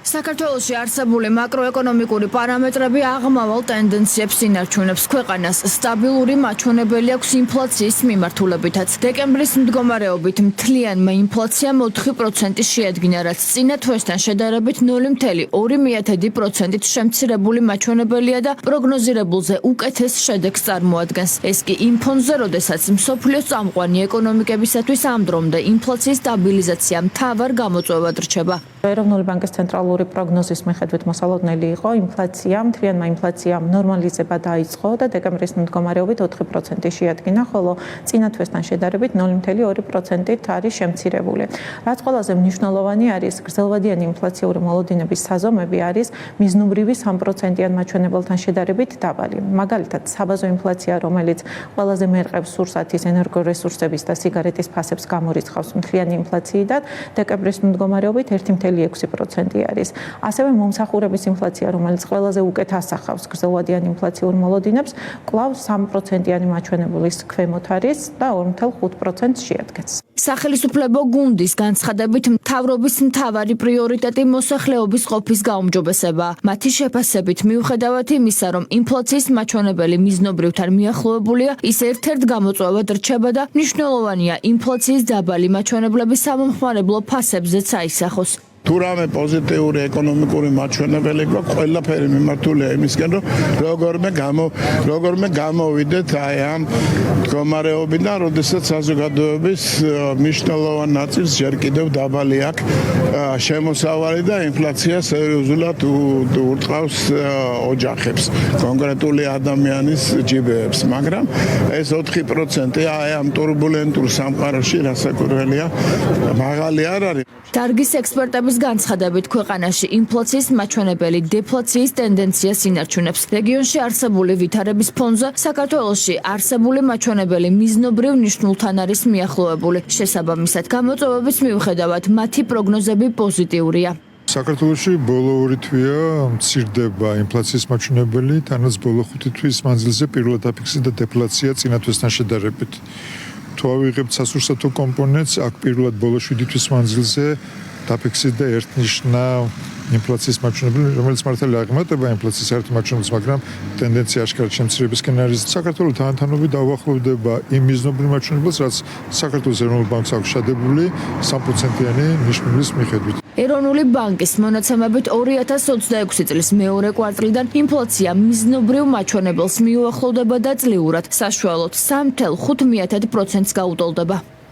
საქართველოში არსებული მაკროეკონომიკური პარამეტრები აღმავალ ტენდენციებს ინარჩუნებს. ქვეყანას სტაბილური მაჩვენებელი აქვს ინფლაციის მიმართულებითაც. დეკემბრის მდგომარეობით მთლიანმა ინფლაციამ 4% შეადგინა, რაც წინა თვესთან შედარებით 0.2%-ით შემცირებული მაჩვენებელია და პროგნოზირებულზე უკეთეს შედეგს წარმოადგენს. ეს კი იმ ფონზე, როდესაც მსოფლიოს წამყვანი ეკონომიკებისათვის ამ დრომდე ინფლაციის სტაბილიზაცია მთავარ გამოწვევად რჩება. ეროვნული ბანკის ცენტრალური პროგნოზის მიხედვით მოსალოდნელი იყო ინფლაცია, მთლიანმა ინფლაციამ ნორმალიზება დაიწყო და დეკემბრის მდგომარეობით 4% შეადგინა, ხოლო წინა თვესთან შედარებით 0.2%-ით არის შემცირებული. რაც ყველაზე მნიშვნელოვანი არის, გრძელვადიანი ინფლაციური მოლოდინების საზომები არის მიზნობრივი 3%-იან მაჩვენებელთან შედარებით დაბალი. მაგალითად, საბაზო ინფლაცია, რომელიც ყველაზე მერყევს სურსათის, ენერგორესურსების და სიგარეტის ფასებს გამორიცხავს მთლიანი ინფლაციიდან, დეკემბრის მდგომარეობით 1.6% არის. ასევე მომსახურების ინფლაცია, რომელიც ყველაზე უკეთ ასახავს გრძელვადიან ინფლაციურ მოლოდინებს, კვლავ 3%-იანი მაჩვენებლის ქვემოთ არის და 2.5% შეადგენს. სახელმწიფო გუნდის განცხადებით მთავრობის მთავარი პრიორიტეტი მოსახლეობის ყოფის გაუმჯობესება. მათი შეფასებით, მიუხედავად იმისა, რომ ინფლაციის მაჩვენებელი მიზნობრივთან მიახლოებულია, ის ერთ-ერთ გამოწვევად რჩება და მნიშვნელოვანია ინფლაციის დაბალი მაჩვენებლების სამომხმარებლო ფასებზეც აისახოს. თუ რამე პოზიტიური ეკონომიკური მაჩვენებელი გვაქვს, ყველაფერი მიმართულია იმისკენ, რომ როგორმე გამოვიდეთ აი ამ მდგომარეობიდან, როდესაც საზოგადოების მნიშვნელოვან ნაწილს ჯერ კიდევ დაბალი აქვს შემოსავალი და ინფლაცია სერიოზულად ურტყავს ოჯახებს, კონკრეტული ადამიანის ჯიბეებს, მაგრამ ეს 4% აი ამ турბულენტურ სამყაროში რასაკვირველია, მაღალი არ არის. დარგის ექსპერტების განცხადებით, ქვეყანაში ინფლაციის მაჩვენებელი დეფლაციის ტენდენციას ინარჩუნებს. რეგიონში არსებული ვითარების ფონზე საქართველოში არსებული მაჩვენებელი მიზნობრივ ნიშნულთან არის მიახლოებული. შესაბამისად, გამოწვევების მიუხედავად, მათი პროგნოზები პოზიტიურია. საქართველოში ბოლო 2 თვეა მცირდება ინფლაციის მაჩვენებელი, თანაც ბოლო 5 თვის მანძილზე პირველად აფიქსირდა დეფლაცია წინა თვესთან შედარებით. თუ ავიღებთ სასურსათო კომპონენტს, აქ პირველად ბოლო 7 თვის მანძილზე დაფიქსირდა ერთნიშნავ ინფლაციის მაჩვენებელი, რომელიც მართალია აღემატება ინფლაციის საერთო მაჩვენებელს, მაგრამ ტენდენცია აშკარად შემცირებისკენ არის. საქართველოს თანამშრომლობით დაუახლოვდება იმ მიზნობრივ მაჩვენებელს, რაც საქართველოს ეროვნულ ბანკს აქვს შადებული 3%-იანი ნიშნების მიხედვით. ეროვნული ბანკის მონაცემებით 2026 წლის მეორე კვარტლიდან ინფლაცია მიზნობრივ მაჩვენებელს მიუახლოვდება და წლიურად საშუალოდ 3.5%-ს გაუტოლდება.